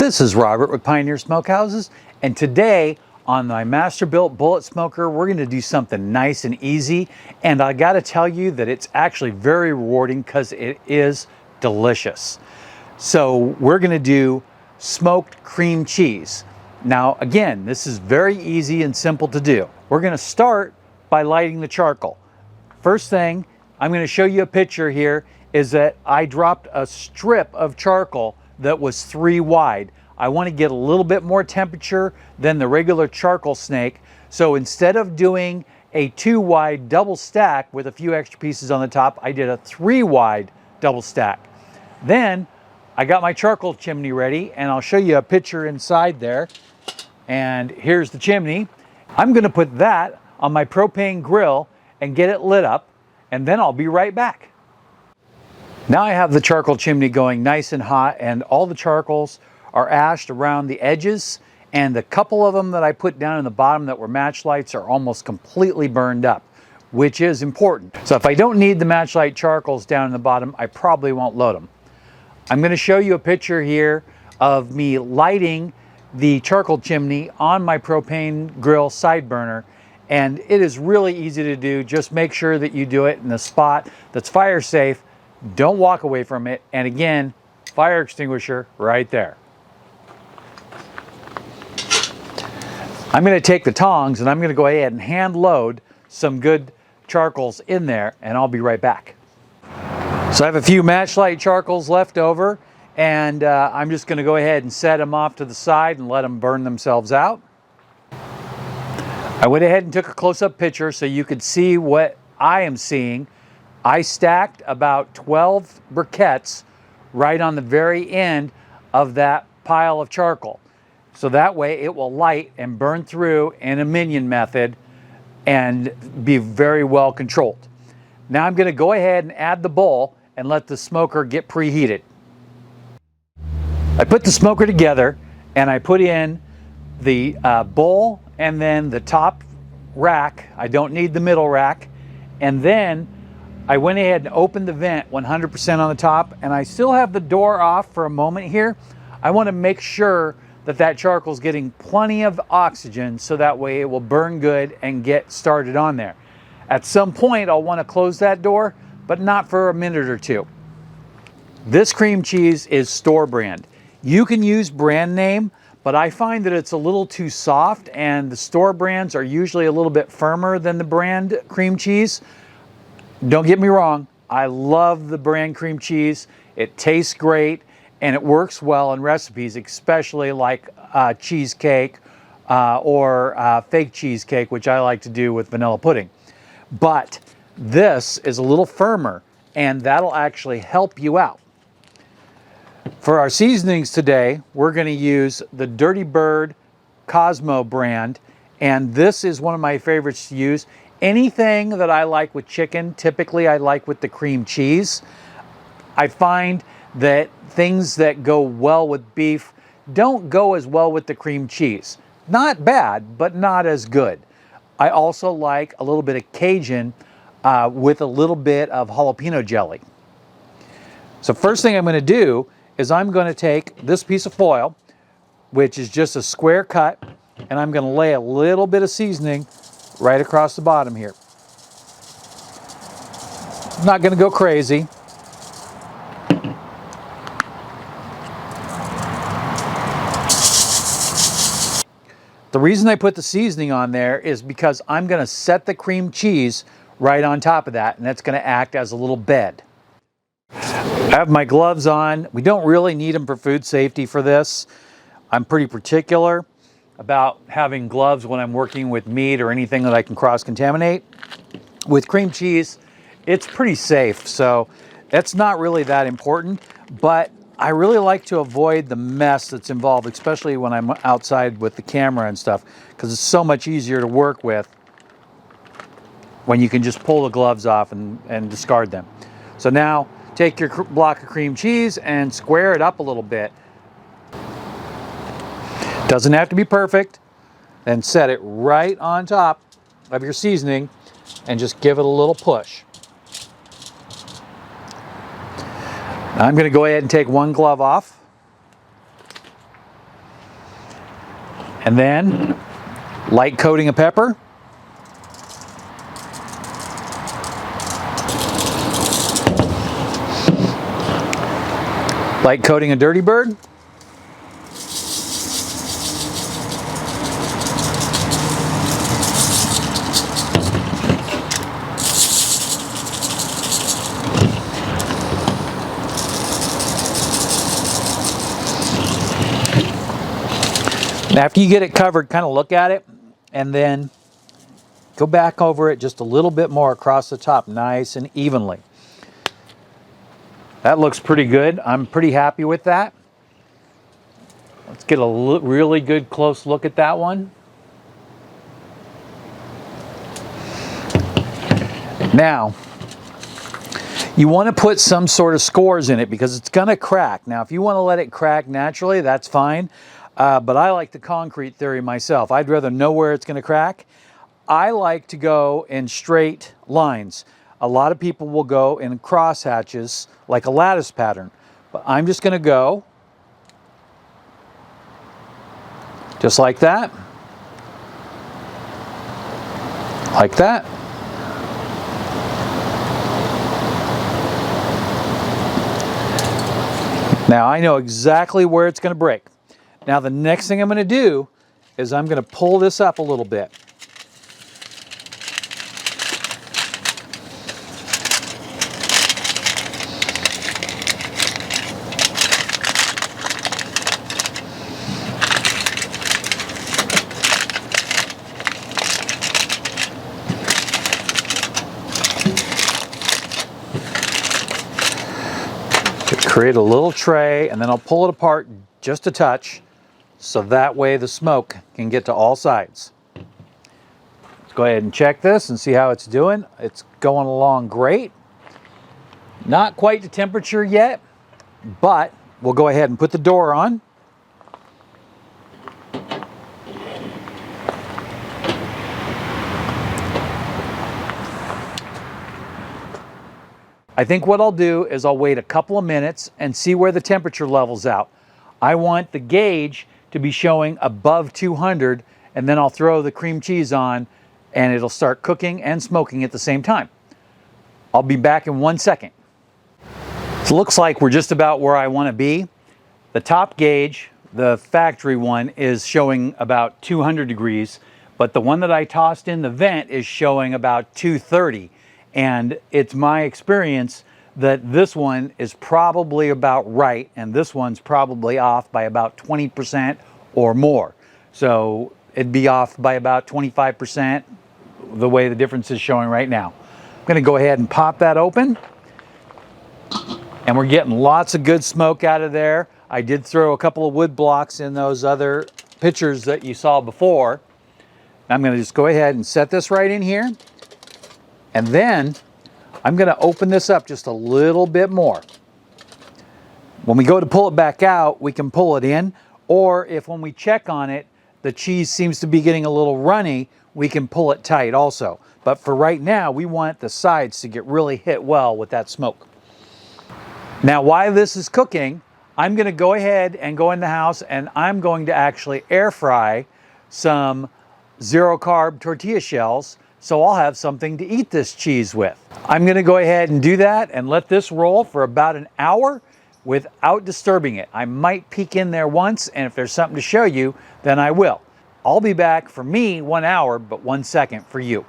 This is Robert with Pioneer Smokehouses, and today on my Masterbuilt bullet smoker we're going to do something nice and easy, and I got to tell you that it's actually very rewarding because it is delicious. So we're going to do smoked cream cheese. Now again, this is very easy and simple to do. We're going to start by lighting the charcoal. First thing, I'm going to show you a picture here, is that I dropped a strip of charcoal that was 3 wide. I want to get a little bit more temperature than the regular charcoal snake. So instead of doing a 2 wide double stack with a few extra pieces on the top, I did a 3 wide double stack. Then I got my charcoal chimney ready, and I'll show you a picture inside there. And here's the chimney. I'm going to put that on my propane grill and get it lit up, and then I'll be right back. Now I have the charcoal chimney going nice and hot, and all the charcoals are ashed around the edges, and the couple of them that I put down in the bottom that were match lights are almost completely burned up, which is important. So if I don't need the match light charcoals down in the bottom, I probably won't load them. I'm going to show you a picture here of me lighting the charcoal chimney on my propane grill side burner, and it is really easy to do. Just make sure that you do it in a spot that's fire safe. Don't walk away from it, and again, fire extinguisher right there. I'm going to take the tongs and I'm going to go ahead and hand load some good charcoals in there, and I'll be right back. So I have a few matchlight charcoals left over, and I'm just going to go ahead and set them off to the side and let them burn themselves out. I went ahead and took a close-up picture so you could see what I am seeing. I stacked about 12 briquettes right on the very end of that pile of charcoal. So that way it will light and burn through in a minion method and be very well controlled. Now I'm going to go ahead and add the bowl and let the smoker get preheated. I put the smoker together and I put in the bowl and then the top rack. I don't need the middle rack. And then I went ahead and opened the vent 100% on the top, and I still have the door off for a moment here. I want to make sure that that charcoal is getting plenty of oxygen so that way it will burn good and get started on there. At some point I'll want to close that door, but not for a minute or two. This cream cheese is store brand. You can use brand name, but I find that it's a little too soft, and the store brands are usually a little bit firmer than the brand cream cheese. Don't get me wrong, I love the brand cream cheese. It tastes great and it works well in recipes, especially like cheesecake or fake cheesecake, which I like to do with vanilla pudding. But this is a little firmer, and that'll actually help you out. For our seasonings today, we're going to use the Dirty Bird Kosmo brand, and this is one of my favorites to use. Anything that I like with chicken, typically I like with the cream cheese. I find that things that go well with beef don't go as well with the cream cheese. Not bad, but not as good. I also like a little bit of Cajun with a little bit of jalapeno jelly. So first thing I'm going to do is I'm going to take this piece of foil, which is just a square cut, and I'm going to lay a little bit of seasoning right across the bottom here. I'm not going to go crazy. The reason I put the seasoning on there is because I'm going to set the cream cheese right on top of that, and that's going to act as a little bed. I have my gloves on. We don't really need them for food safety for this. I'm pretty particular about having gloves when I'm working with meat or anything that I can cross-contaminate. With cream cheese, it's pretty safe, so that's not really that important, but I really like to avoid the mess that's involved, especially when I'm outside with the camera and stuff, because it's so much easier to work with when you can just pull the gloves off and discard them. So now take your block of cream cheese and square it up a little bit. Doesn't have to be perfect. Then set it right on top of your seasoning and just give it a little push. Now I'm going to go ahead and take one glove off. And then light coating of pepper. Light coating of Dirty Bird. Now after you get it covered, kind of look at it and then go back over it just a little bit more across the top, nice and evenly. That looks pretty good. I'm pretty happy with that. Let's get a really good close look at that one. Now, you want to put some sort of scores in it because it's going to crack. Now, if you want to let it crack naturally, that's fine. But I like the concrete theory myself. I'd rather know where it's going to crack. I like to go in straight lines. A lot of people will go in cross hatches like a lattice pattern, but I'm just going to go just like that, like that. Now I know exactly where it's going to break. Now the next thing I'm going to do is I'm going to pull this up a little bit. Create a little tray and then I'll pull it apart just a touch so that way the smoke can get to all sides. Let's go ahead and check this and see how it's doing. It's going along great. Not quite the temperature yet, but we'll go ahead and put the door on. I think what I'll do is I'll wait a couple of minutes and see where the temperature level's out. I want the gauge to be showing above 200 and then I'll throw the cream cheese on and it'll start cooking and smoking at the same time. I'll be back in 1 second. It looks like we're just about where I want to be. The top gauge, the factory one, is showing about 200 degrees, but the one that I tossed in the vent is showing about 230. And it's my experience that this one is probably about right, and this one's probably off by about 20% or more. So it'd be off by about 25% the way the difference is showing right now. I'm going to go ahead and pop that open. And we're getting lots of good smoke out of there. I did throw a couple of wood blocks in those other pictures that you saw before. I'm going to just go ahead and set this right in here. And then I'm going to open this up just a little bit more. When we go to pull it back out, we can pull it in. Or if when we check on it, the cheese seems to be getting a little runny, we can pull it tight also. But for right now, we want the sides to get really hit well with that smoke. Now, while this is cooking, I'm going to go ahead and go in the house and I'm going to actually air fry some zero carb tortilla shells. So I'll have something to eat this cheese with. I'm going to go ahead and do that and let this roll for about an hour without disturbing it. I might peek in there once, and if there's something to show you, then I will. I'll be back for me 1 hour, but 1 second for you.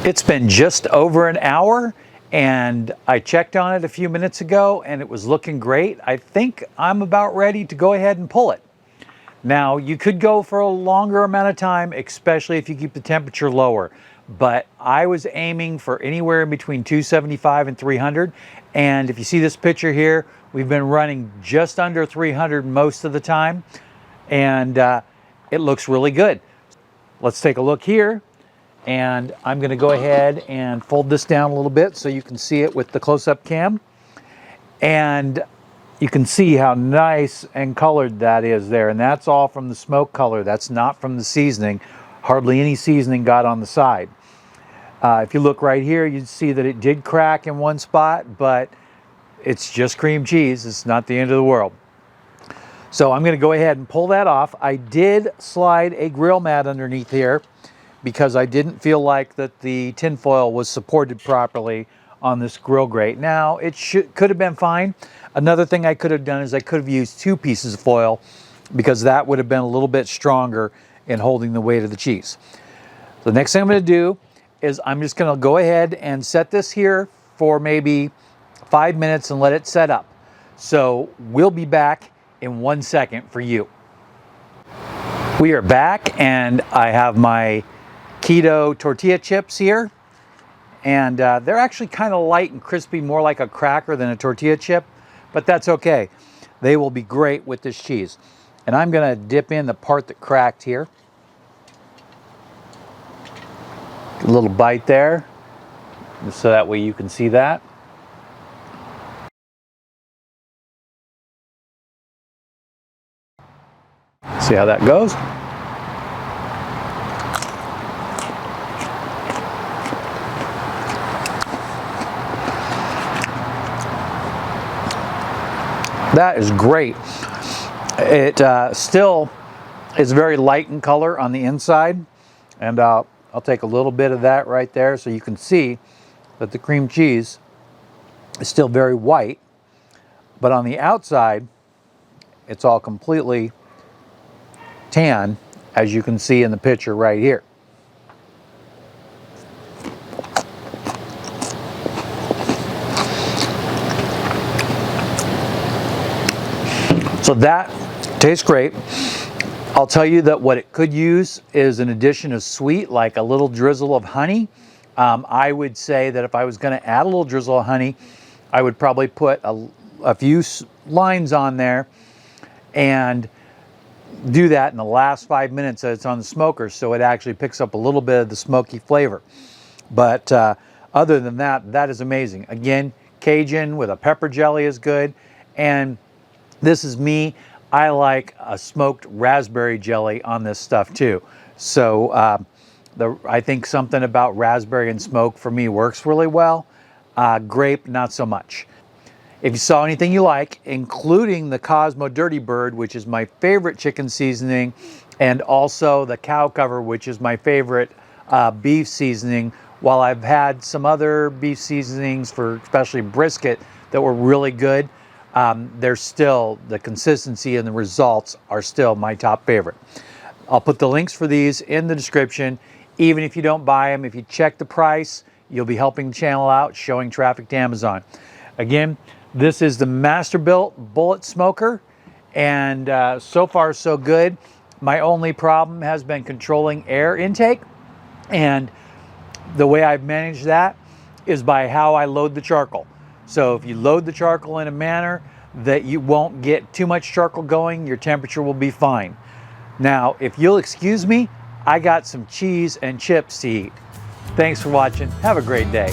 It's been just over an hour, and I checked on it a few minutes ago, and it was looking great. I think I'm about ready to go ahead and pull it. Now, you could go for a longer amount of time, especially if you keep the temperature lower. But I was aiming for anywhere in between 275 and 300. And if you see this picture here, we've been running just under 300 most of the time. And it looks really good. Let's take a look here. And I'm going to go ahead and fold this down a little bit so you can see it with the close-up cam. And you can see how nice and colored that is there. And that's all from the smoke color. That's not from the seasoning. Hardly any seasoning got on the side. If you look right here, you see that it did crack in one spot, but it's just cream cheese. It's not the end of the world. So I'm going to go ahead and pull that off. I did slide a grill mat underneath here because I didn't feel like that the tinfoil was supported properly on this grill grate. Now, it could have been fine. Another thing I could have done is I could have used 2 pieces of foil because that would have been a little bit stronger in holding the weight of the cheese. The next thing I'm going to do is I'm just going to go ahead and set this here for maybe 5 minutes and let it set up. So we'll be back in 1 second for you. We are back, and I have my keto tortilla chips here, and they're actually kind of light and crispy, more like a cracker than a tortilla chip, but that's okay. They will be great with this cheese. And I'm going to dip in the part that cracked here. A little bite there, so that way you can see that. See how that goes? That is great. It still is very light in color on the inside, and I'll take a little bit of that right there so you can see that the cream cheese is still very white, but on the outside it's all completely tan, as you can see in the picture right here. So that tastes great. I'll tell you that what it could use is an addition of sweet, like a little drizzle of honey. I would say that if I was going to add a little drizzle of honey, I would probably put a few lines on there and do that in the last 5 minutes that it's on the smoker, so it actually picks up a little bit of the smoky flavor. But other than that, that is amazing. Again, Cajun with a pepper jelly is good. And this is me. I like a smoked raspberry jelly on this stuff too. So I think something about raspberry and smoke for me works really well. Grape, not so much. If you saw anything you like, including the Kosmo Dirty Bird, which is my favorite chicken seasoning, and also the cow cover, which is my favorite beef seasoning, while I've had some other beef seasonings for especially brisket that were really good, they're still, the consistency and the results are still my top favorite. I'll put the links for these in the description. Even if you don't buy them, if you check the price, you'll be helping the channel out, showing traffic to Amazon. Again, this is the Masterbuilt Bullet Smoker, and so far so good. My only problem has been controlling air intake, and the way I've managed that is by how I load the charcoal. So if you load the charcoal in a manner that you won't get too much charcoal going, your temperature will be fine. Now, if you'll excuse me, I got some cheese and chips to eat. Thanks for watching. Have a great day.